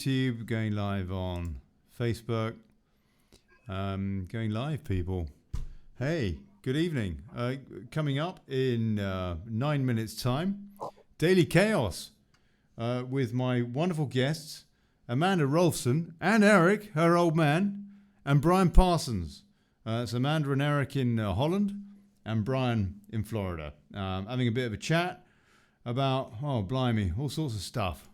YouTube, going live on Facebook, going live, people. Hey, good evening. Coming up in 9 minutes time, Daily Chaos with my wonderful guests, Amanda Roeloffzen and Eric, her old man, and Brian Parsons. It's Amanda and Eric in Holland and Brian in Florida. Having a bit of a chat about, oh blimey, all sorts of stuff.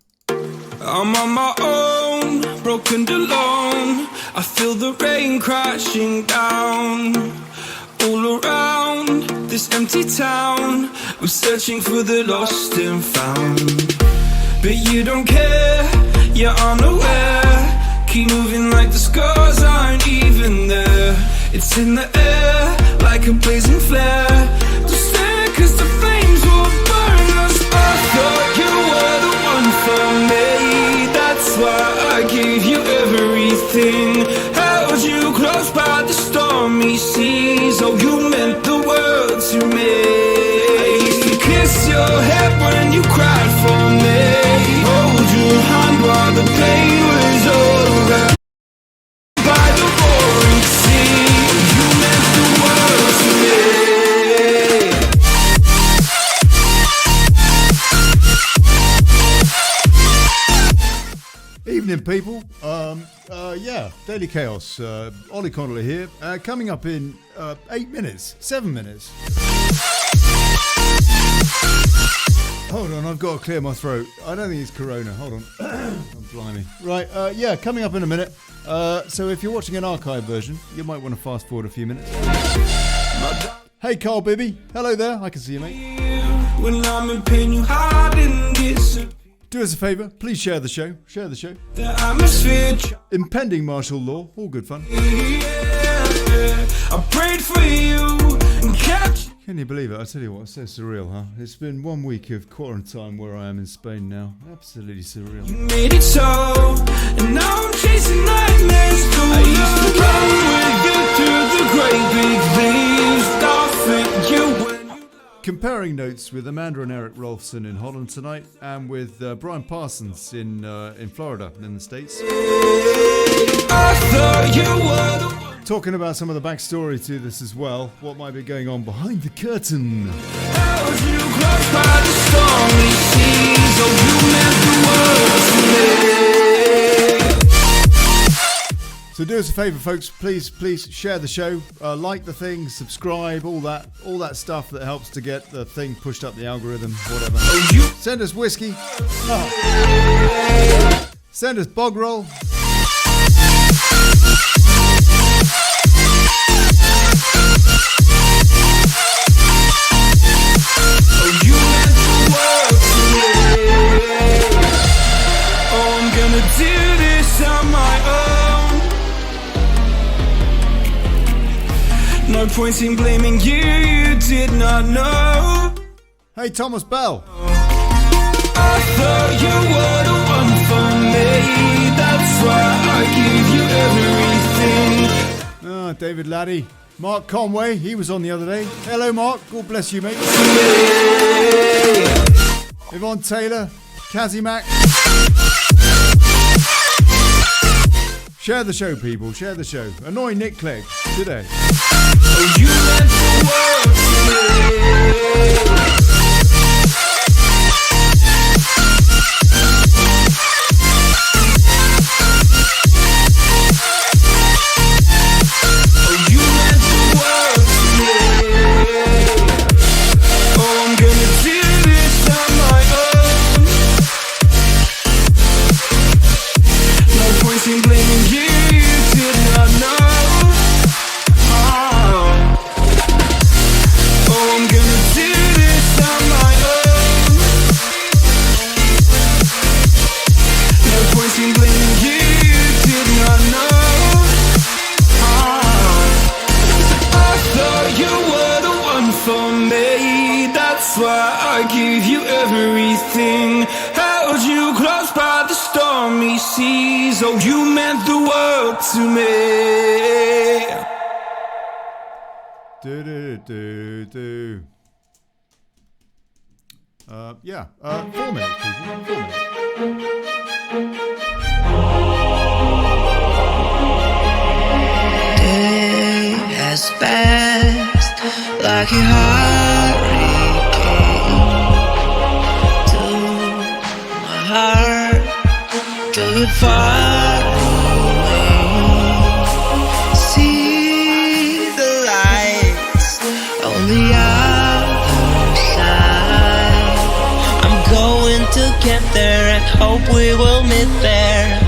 I'm on my own, broken and alone. I feel the rain crashing down all around this empty town. I'm searching for the lost and found, but you don't care, you're unaware. Keep moving like the scars aren't even there. It's in the air like a blazing flare. Don't stare 'cause the flames will burn us. I thought you were the one for me, that's why I gave you everything. Held you close by the stormy seas. Oh, you meant the world to me. I used to kiss your head when you cried for me. Hold your hand while the pain was over. By the roaring sea, you meant the world to me. Evening, people. Yeah, Daily Chaos. Olly Connelly here. Coming up in 8 minutes, 7 minutes. Hold on, I've got to clear my throat. I don't think it's Corona. Hold on. Oh, blimey. Right, yeah, coming up in a minute. So if you're watching an archive version, you might want to fast forward a few minutes. Hey, Carl Bibby. Hello there. I can see you, mate. When I'm in pain, you hide in this. Do us a favour, please share the show. Share the show. The atmosphere. Impending martial law, all good fun. I prayed for you and kept. Can you believe it? I tell you what, it's so surreal, huh? It's been 1 week of quarantine where I am in Spain now. Absolutely surreal. You made it so, and now I'm chasing nightmares. I used to run with you through the great big leaves, laughing at you when you. Comparing notes with Amanda and Eric Roeloffzen in Holland tonight, and with Brian Parsons in Florida, in the States. I thought you were the one. Talking about some of the backstory to this as well, what might be going on behind the curtain. Held you close by the stormy seas. Oh, you meant the world to me. So do us a favour, folks. Please share the show, like the thing, subscribe, all that stuff that helps to get the thing pushed up the algorithm, whatever. Send us whiskey. Oh. Send us bog roll. Oh, you meant the world to me. Oh, I'm gonna do this on my own. No point in blaming you, you did not know. Hey, Thomas Bell. I thought you were the one for me, that's why I gave you everything. Ah, David Laddie. Mark Conway, he was on the other day. Hello, Mark. God bless you, mate. Yvonne Taylor, Kazzy Mac. Share the show, people. Share the show. Annoy Nick Clegg today. Oh, you meant the world to me. Oh, you meant the world to me. Oh, I'm gonna do this on my own. No point in blaming you, you did not know. Oh, I'm gonna do this on my own. No point in blaming you, you did not know. I thought you were the one for me, that's why I gave you everything. Held you close by the stormy seas. Oh, you meant the world to me. Do. Yeah, 4 minutes, people. 4 minutes. as fast like a hurricane to my heart, till it far away. See the lights on the other side. I'm going to get there and hope we will meet there.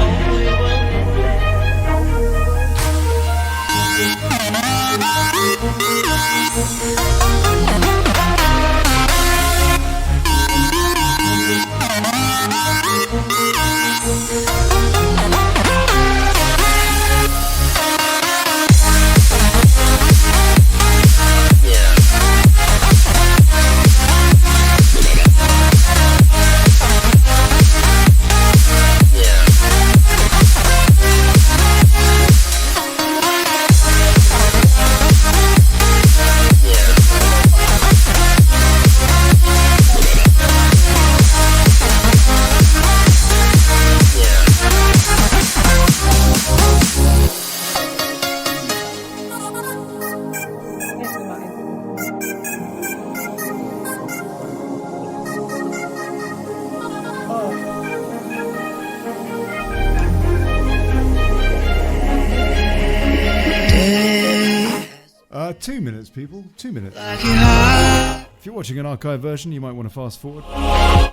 Uh, 2 minutes, people. 2 minutes. If you're watching an archive version, you might want to fast forward.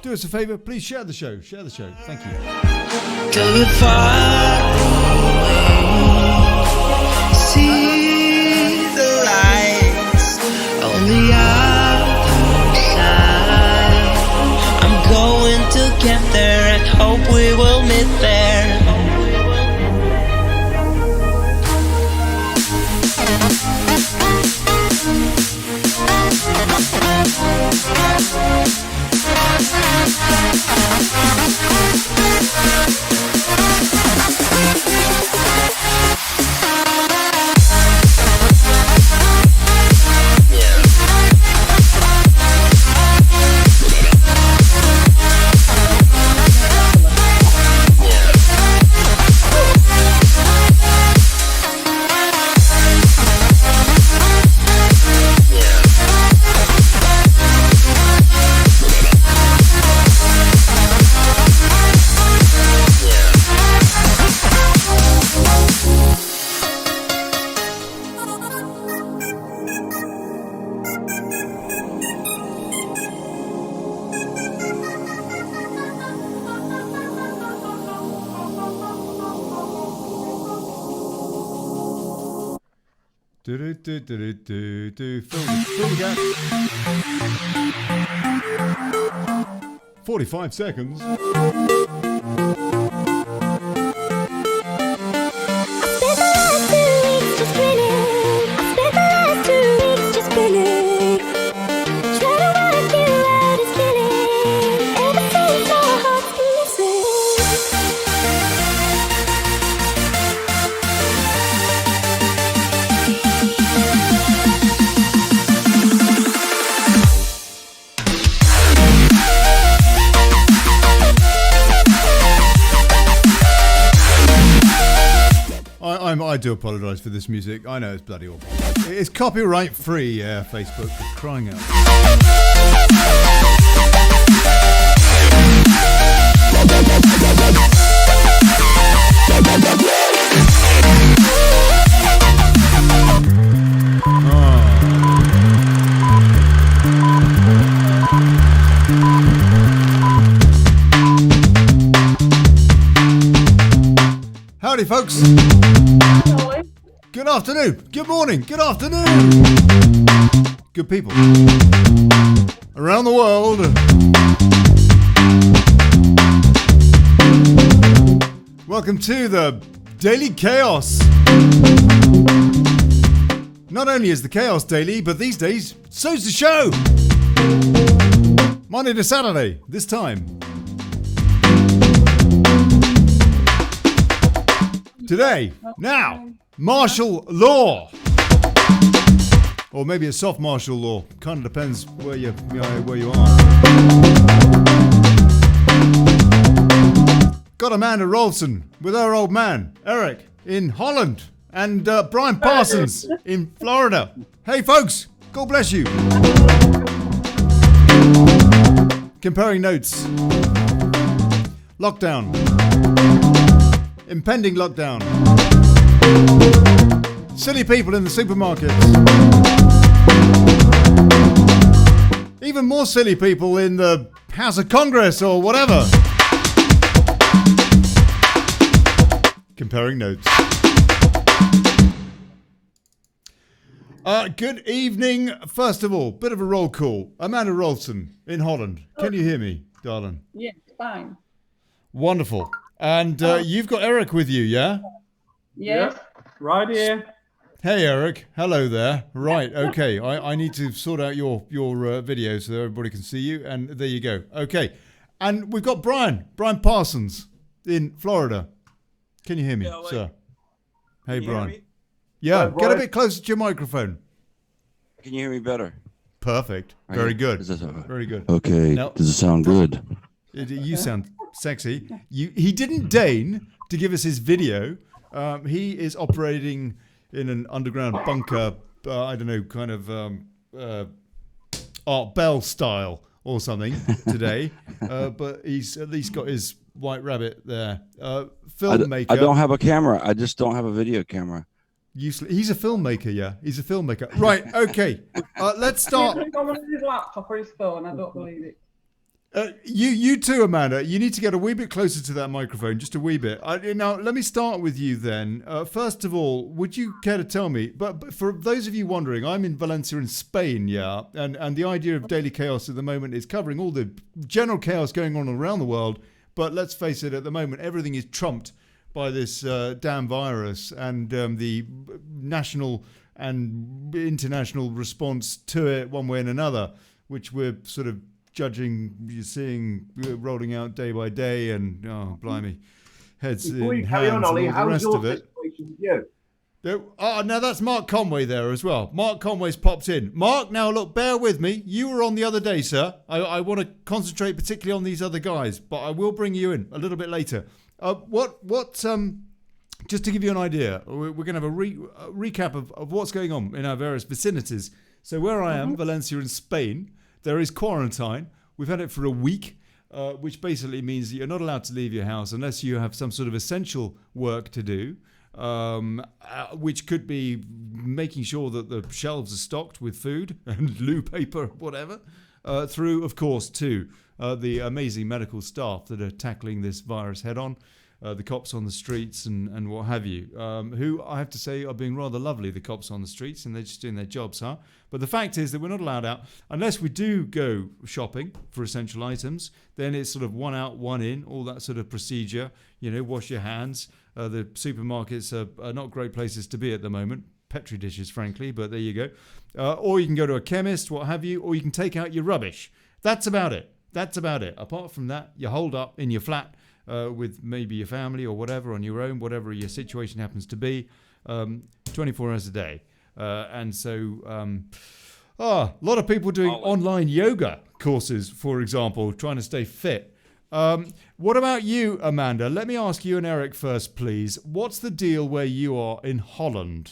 Do us a favour, please share the show. Share the show. Thank you. See the lights on the other side. I'm going to get there and hope we will meet there. Fill the gap. 45 seconds. I do apologise for this music. I know it's bloody awful. It's copyright free, Facebook, for crying out. Howdy, folks. Hello. Good afternoon. Good morning. Good afternoon. Good people around the world. Welcome to the Daily Chaos. Not only is the Chaos daily, but these days, so's the show. Monday to Saturday, this time. Today, now, martial law. Or maybe a soft martial law. Kind of depends where you are. Got Amanda Roeloffzen with her old man, Eric, in Holland and Brian Parsons in Florida. Hey, folks, God bless you. Comparing notes. Lockdown. Impending lockdown. Silly people in the supermarkets. Even more silly people in the House of Congress or whatever. Comparing notes. Good evening. First of all, bit of a roll call. Amanda Roeloffzen in Holland. Can you hear me, darling? Yeah, fine. Wonderful. And you've got Eric with you, yeah? Yes. Yep, right here. Hey, Eric. Hello there. Right. Okay. I need to sort out your video so everybody can see you. And there you go. Okay. And we've got Brian Parsons in Florida. Can you hear me, sir? Hey, Brian. Yeah. Get a bit closer to your microphone. Can you hear me better? Perfect. Very good. Very good. Okay. Now, does it sound good? You sound sexy. He didn't deign to give us his video. He is operating in an underground bunker, I don't know, kind of Art Bell style or something today. But he's at least got his white rabbit there. Filmmaker. I don't have a camera. I just don't have a video camera. He's a filmmaker, yeah. He's a filmmaker. Right, okay. Let's start. He's on his laptop or his phone, I don't believe it. You too, Amanda. You need to get a wee bit closer to that microphone, just a wee bit. Now, let me start with you then. First of all, would you care to tell me, but for those of you wondering, I'm in Valencia in Spain, yeah, and the idea of Daily Chaos at the moment is covering all the general chaos going on around the world, but let's face it, at the moment, everything is trumped by this damn virus and the national and international response to it one way and another, which we're sort of judging, you're seeing rolling out day by day, and oh blimey, heads Before in you carry hands on, Olly, and all the how's rest your of it. situation with you? Oh, now that's Mark Conway there as well. Mark Conway's popped in. Mark, now look, bear with me. You were on the other day, sir. I want to concentrate particularly on these other guys, but I will bring you in a little bit later. Just to give you an idea, we're going to have a recap of what's going on in our various vicinities. So where I am, Valencia in Spain, there is quarantine. We've had it for a week, which basically means that you're not allowed to leave your house unless you have some sort of essential work to do, which could be making sure that the shelves are stocked with food and loo paper, whatever, through, of course, to the amazing medical staff that are tackling this virus head on. The cops on the streets and what have you, who I have to say are being rather lovely, the cops on the streets, and they're just doing their jobs, huh? But the fact is that we're not allowed out unless we do go shopping for essential items. Then it's sort of one out, one in, all that sort of procedure. You know, wash your hands. The supermarkets are not great places to be at the moment. Petri dishes, frankly, but there you go. Or you can go to a chemist, what have you, or you can take out your rubbish. That's about it. Apart from that, you hold up in your flat, with maybe your family or whatever, on your own, whatever your situation happens to be, 24 hours a day. And so a lot of people doing online yoga courses, for example, trying to stay fit. What about you, Amanda? Let me ask you and Eric first, please. What's the deal where you are in Holland?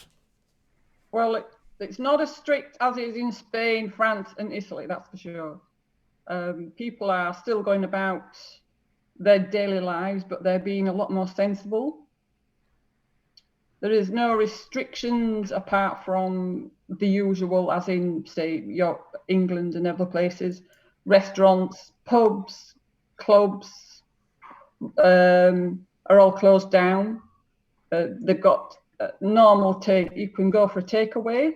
Well, it's not as strict as it is in Spain, France and Italy, that's for sure. People are still going about their daily lives, but they're being a lot more sensible. There is no restrictions apart from the usual, as in, say, England and other places. Restaurants, pubs, clubs are all closed down. They've got normal you can go for a takeaway.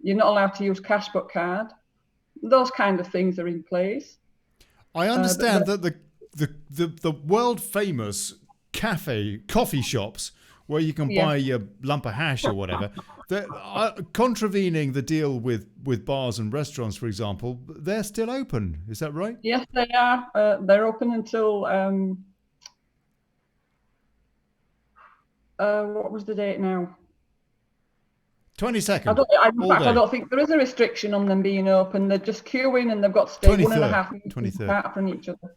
You're not allowed to use cash but card. Those kind of things are in place. I understand that the world famous coffee shops where you can buy your lump of hash or whatever, they're contravening the deal with bars and restaurants, for example. They're still open. Is that right? Yes, they are. They're open until what was the date now? 22nd. I don't think there is a restriction on them being open. They're just queuing and they've got to stay 1.5 meters apart from each other.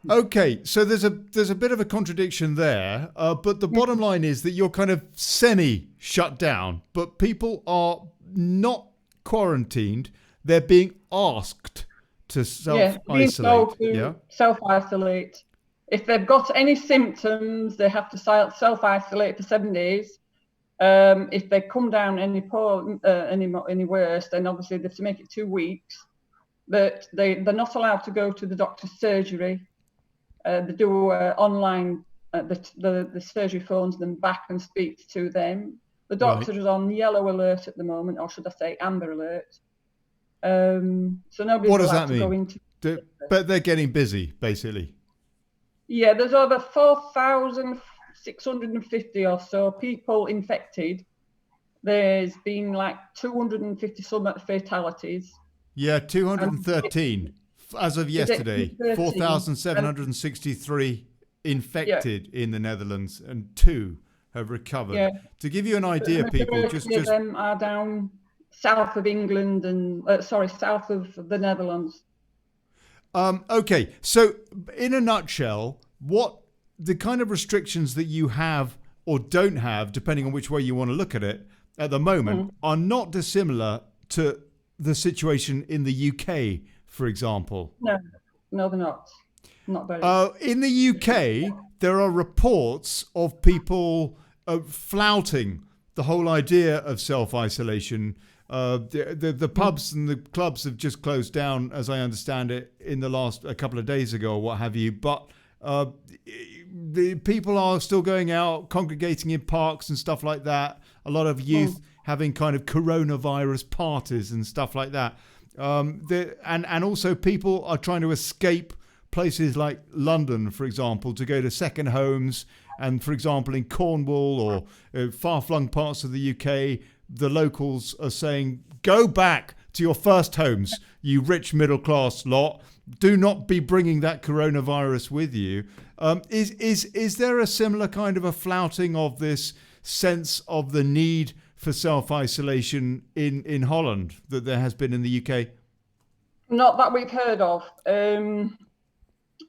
Okay, so there's a bit of a contradiction there, but the bottom line is that you're kind of semi shut down, but people are not quarantined; they're being asked to self-isolate. Yeah, self-isolate. If they've got any symptoms, they have to self-isolate for 7 days. If they come down any worse, then obviously they have to make it 2 weeks. But they're not allowed to go to the doctor's surgery. They do online. The surgery phones them back and speaks to them. The doctor is on yellow alert at the moment, or should I say amber alert. So nobody's allowed to go into. But they're getting busy, basically. Yeah, there's over 4,650 or so people infected. There's been like 250 some fatalities. Yeah, 213 as of yesterday. 4,763 infected in the Netherlands, and 2 have recovered. Yeah. To give you an idea, people, just them are down south of England and south of the Netherlands. Okay, so in a nutshell, what the kind of restrictions that you have or don't have, depending on which way you want to look at it, at the moment, are not dissimilar to the situation in the UK, for example. No, they're not. Not very. In the UK, there are reports of people flouting the whole idea of self-isolation. The pubs and the clubs have just closed down, as I understand it, in the last a couple of days ago or what have you. But the people are still going out, congregating in parks and stuff like that. A lot of youth having kind of coronavirus parties and stuff like that. And also people are trying to escape places like London, for example, to go to second homes. And for example, in Cornwall or far-flung parts of the UK, the locals are saying, go back to your first homes, you rich middle-class lot. Do not be bringing that coronavirus with you. Is there a similar kind of a flouting of this sense of the need for self-isolation in Holland that there has been in the UK? Not that we've heard of.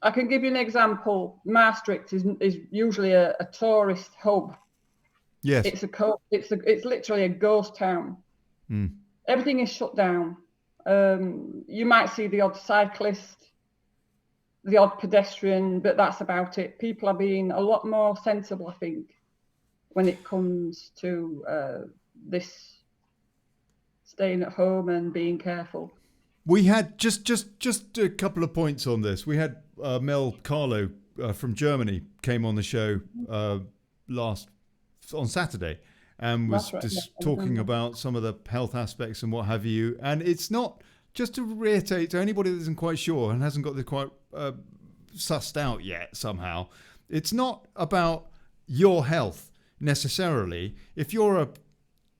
I can give you an example. Maastricht is usually a tourist hub. Yes, it's literally a ghost town. Everything is shut down. You might see the odd cyclist, the odd pedestrian, but that's about it. People are being a lot more sensible, I think, when it comes to this staying at home and being careful. We had just a couple of points on this. We had Mel Carlo from Germany came on the show on Saturday and was talking about some of the health aspects and what have you. And it's not, just to reiterate to anybody that isn't quite sure and hasn't got this quite sussed out yet somehow, it's not about your health necessarily. If you're a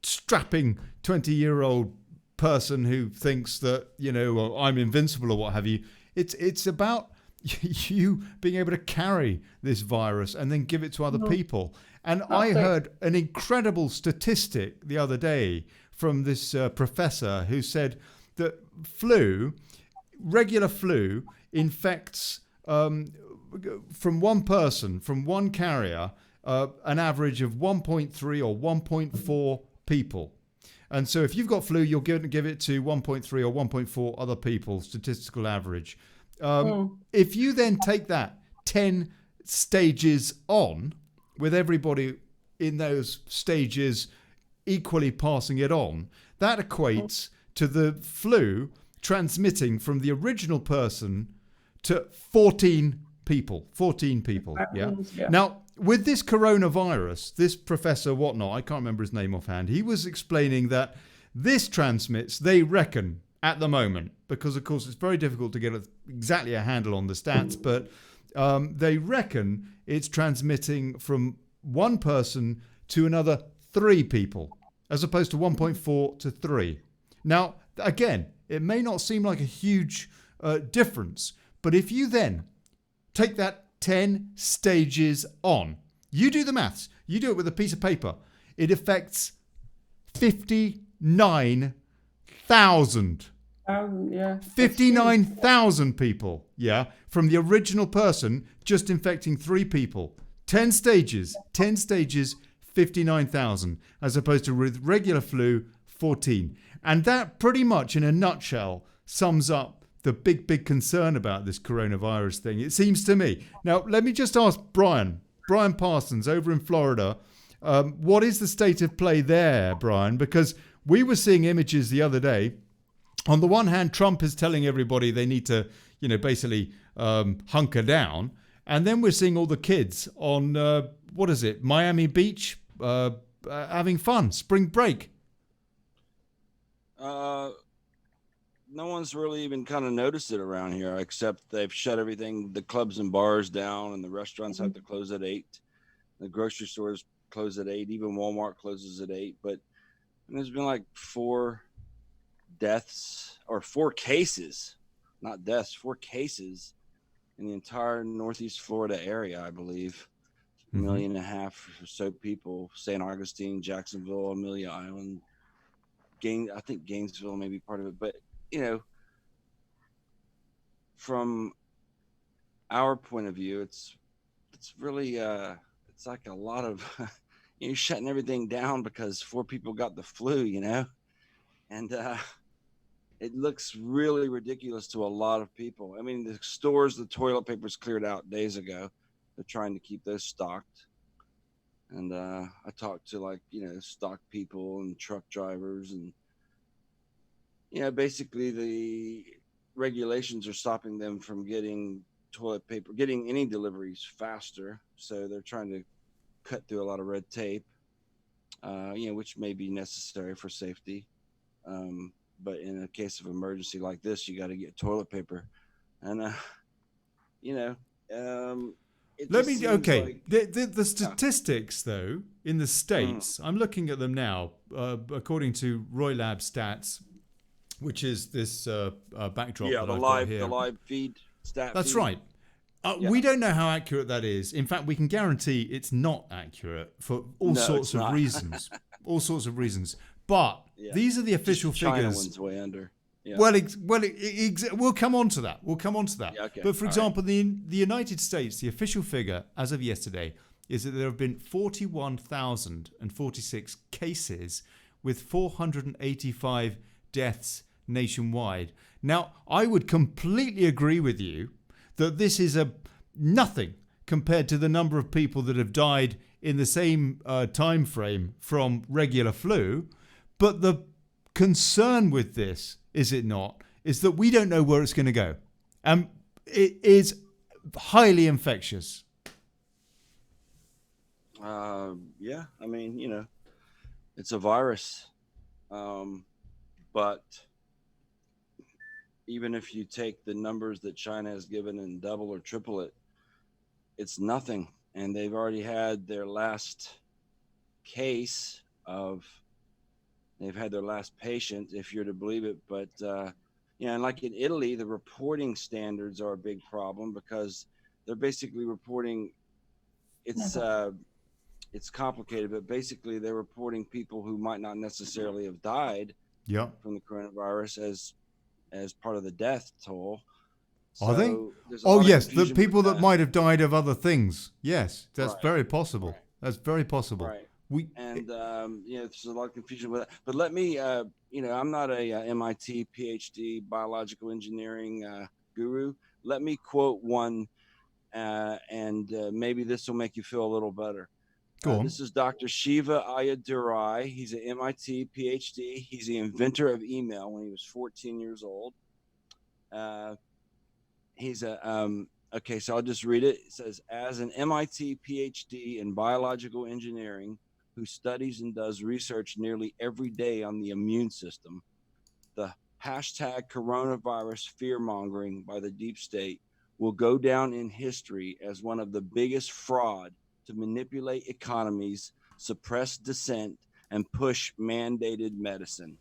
strapping 20-year-old person who thinks that, well, I'm invincible or what have you, it's about you being able to carry this virus and then give it to other people. And I heard an incredible statistic the other day from this professor who said that regular flu infects from one person, from one carrier, an average of 1.3 or 1.4 people. And so if you've got flu, you're going to give it to 1.3 or 1.4 other people, statistical average. If you then take that 10 stages on, with everybody in those stages equally passing it on, that equates to the flu transmitting from the original person to 14 people. Yeah. Now, with this coronavirus, this professor whatnot, I can't remember his name offhand, he was explaining that this transmits, they reckon, at the moment, because of course it's very difficult to get exactly a handle on the stats, but they reckon it's transmitting from one person to another 3 people, as opposed to 1.4 to 3. Now, again, it may not seem like a huge difference, but if you then take that 10 stages on, you do the maths, you do it with a piece of paper, it affects 59,000 Yeah. 59,000 people, yeah, from the original person just infecting 3 people. 10 stages, 59,000, as opposed to with regular flu, 14. And that pretty much in a nutshell sums up the big concern about this coronavirus thing, it seems to me. Now, let me just ask Brian Parsons over in Florida, what is the state of play there, Brian? Because we were seeing images the other day. On the one hand, Trump is telling everybody they need to, basically hunker down. And then we're seeing all the kids on, Miami Beach, having fun, spring break. No one's really even kind of noticed it around here, except they've shut everything, the clubs and bars down, and the restaurants have to close at 8. The grocery stores close at 8. Even Walmart closes at 8. But there's been like 4 deaths or 4 cases, not deaths, 4 cases in the entire Northeast Florida area, I believe. Mm-hmm. 1.5 million or so people, St. Augustine, Jacksonville, Amelia Island, I think Gainesville may be part of it. But, from our point of view, it's really, it's like a lot of, you're shutting everything down because 4 people got the flu, and it looks really ridiculous to a lot of people. I mean, the stores, the toilet paper's cleared out days ago. They're trying to keep those stocked. And I talked to stock people and truck drivers, and basically the regulations are stopping them from getting toilet paper, getting any deliveries faster. So they're trying to cut through a lot of red tape, which may be necessary for safety. But in a case of emergency like this, you got to get toilet paper. And, the statistics, though, in the States, I'm looking at them now, according to Roy Lab Stats, which is this backdrop that I've got here. The live feed stat. That's feed. right. We don't know how accurate that is. In fact, we can guarantee it's not accurate for all sorts of reasons. All sorts of reasons. But these are the official figures. China one's way under. Yeah. We'll come on to that. Yeah, okay. But for example, in the United States, the official figure as of yesterday is that there have been 41,046 cases with 485 deaths nationwide. Now, I would completely agree with you that this is nothing compared to the number of people that have died in the same time frame from regular flu. But the concern with this, is it not, is that we don't know where it's going to go. It is highly infectious. Yeah, I mean, it's a virus. But even if you take the numbers that China has given and double or triple it, it's nothing. And they've already had their last case they've had their last patient, if you're to believe it. But, and like in Italy, the reporting standards are a big problem because they're basically reporting it's complicated, but basically they're reporting people who might not necessarily have died from the coronavirus as part of the death toll. Are they? Oh, yes, the people that might have died of other things. Yes, that's very possible. Right. That's very possible. Right. There's a lot of confusion with that. But let me, I'm not a MIT PhD biological engineering guru. Let me quote one, and maybe this will make you feel a little better. Go on. This is Dr. Shiva Ayadurai. He's an MIT PhD. He's the inventor of email when he was 14 years old. Okay, so I'll just read it. It says, as an MIT PhD in biological engineering who studies and does research nearly every day on the immune system, the hashtag coronavirus fear-mongering by the deep state will go down in history as one of the biggest fraud to manipulate economies, suppress dissent, and push mandated medicine.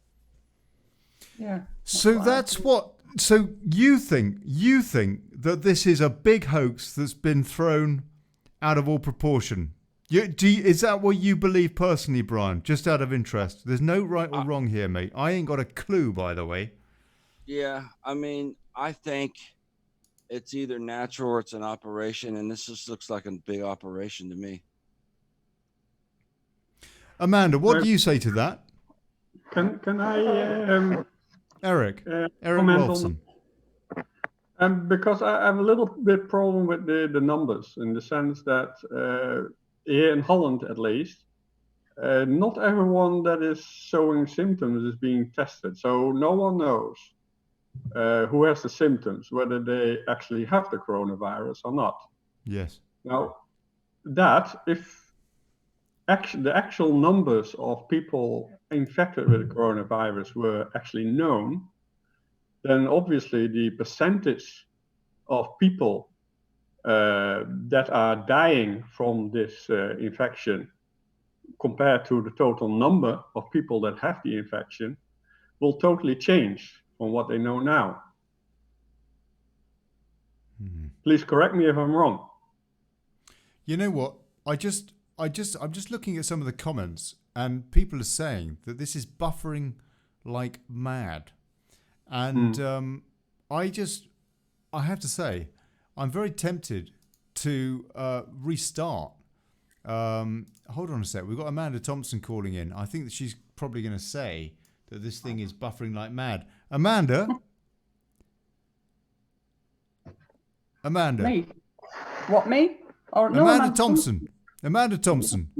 Yeah. So that's what. So you think that this is a big hoax that's been thrown out of all proportion? Is that what you believe personally, Brian? Just out of interest. There's no right or wrong here, mate. I ain't got a clue, by the way. Yeah, I mean, I think it's either natural or it's an operation, and this just looks like a big operation to me. Amanda, what do you say to that? Can I Eric comment Roeloffzen. on? Because I have a little bit problem with the numbers, in the sense that here in Holland, at least, not everyone that is showing symptoms is being tested. So no one knows who has the symptoms, whether they actually have the coronavirus or not. Yes. Now, if the actual numbers of people infected with the coronavirus were actually known, then obviously the percentage of people that are dying from this infection compared to the total number of people that have the infection will totally change from what they know now. Please correct me if I'm wrong. You know what? I'm just looking at some of the comments, and people are saying that this is buffering like mad. And I have to say, I'm very tempted to restart. Hold on a sec. We've got Amanda Thompson calling in. I think that she's probably going to say that this thing is buffering like mad. Amanda? Me? What, me? Or no, Amanda Thompson. Amanda Thompson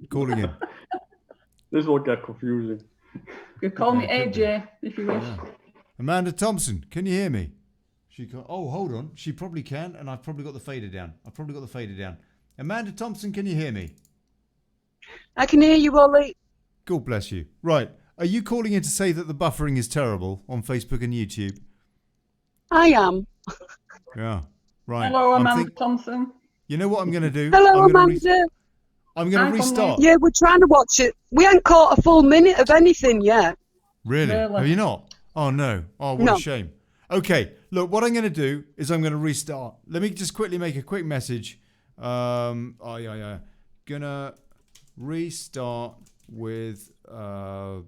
calling in. This will get confusing. You could call me AJ if you wish. Yeah. Amanda Thompson, can you hear me? She can. Oh, hold on. She probably can, and I've probably got the fader down. Amanda Thompson, can you hear me? I can hear you, Ollie. God bless you. Right. Are you calling in to say that the buffering is terrible on Facebook and YouTube? I am. Yeah. Right. Hello, Amanda Thompson. You know what I'm going to do? Hello, Amanda. I'm going to restart. Yeah, we're trying to watch it. We ain't caught a full minute of anything yet. Really? Have you not? Oh, no. Oh, what a shame. Okay. Look, what I'm going to do is I'm going to restart. Let me just quickly make a quick message. Gonna restart with gonna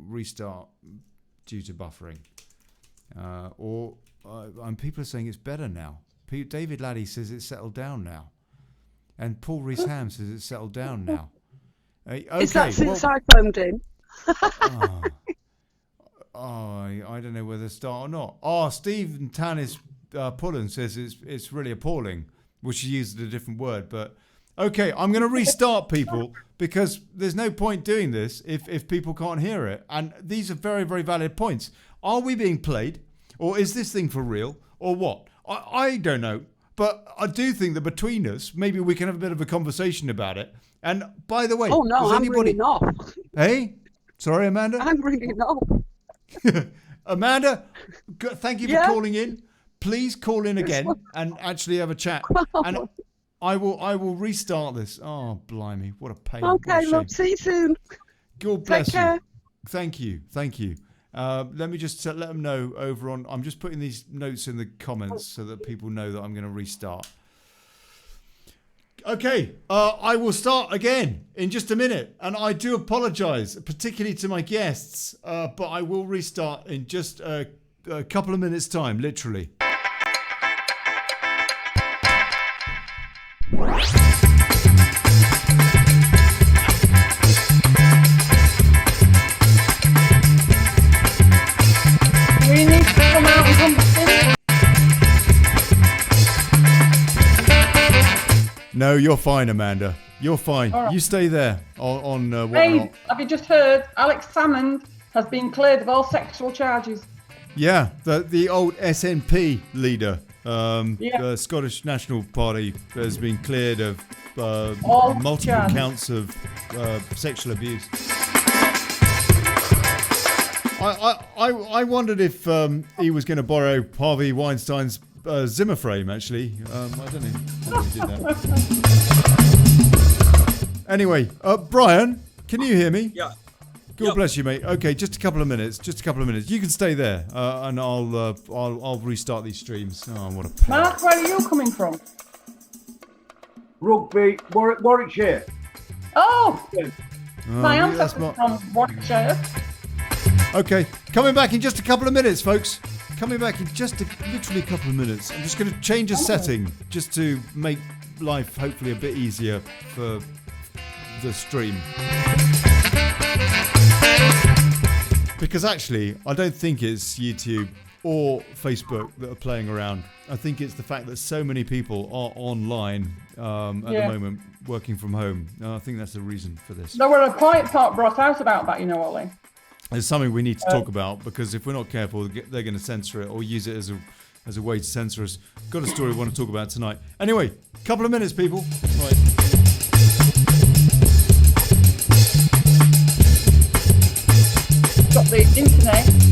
restart due to buffering. And people are saying it's better now. David Laddie says it's settled down now, and Paul Rees-Ham says it's settled down now. Okay, is that since I phoned in? I don't know whether to start or not. Oh, Stephen Tanis Pullen says it's really appalling, which he used a different word. But okay, I'm going to restart people because there's no point doing this if people can't hear it. And these are very, very valid points. Are we being played, or is this thing for real, or what? I don't know. But I do think that between us, maybe we can have a bit of a conversation about it. And by the way, oh no, I'm ringing off. Hey, sorry, Amanda. I'm ringing off. Amanda, thank you for calling in. Please call in again and actually have a chat. And I will restart this. Oh, blimey, what a pain. Okay, love, see you soon. God bless you. Thank you. Let me just let them know over on. I'm just putting these notes in the comments so that people know that I'm going to restart. Okay, I will start again in just a minute, and I do apologise, particularly to my guests, but I will restart in just a couple of minutes' time, literally. We need to come out and come in. No, you're fine, Amanda. You're fine. Right. You stay there on Hey, have you just heard? Alex Salmond has been cleared of all sexual charges. Yeah, the old SNP leader, the Scottish National Party, has been cleared of multiple counts of sexual abuse. I wondered if he was going to borrow Harvey Weinstein's Zimmer frame, actually. I don't know if he did that. Anyway, Brian, can you hear me? Yeah. God bless you, mate. Okay, just a couple of minutes. You can stay there, and I'll restart these streams. Oh, what a pain. Mark, where are you coming from? Rugby, Warwickshire. Oh, my ancestors from Warwickshire. Okay, coming back in just a couple of minutes, folks. Coming back in just literally a couple of minutes. I'm just going to change a setting just to make life hopefully a bit easier for the stream. Because actually, I don't think it's YouTube or Facebook that are playing around. I think it's the fact that so many people are online at the moment, working from home. I think that's the reason for this. There were a quiet part brought out about that, Ollie. It's something we need to talk about, because if we're not careful, they're going to censor it or use it as a way to censor us. Got a story we want to talk about tonight. Anyway, couple of minutes, people. Right. Got the internet.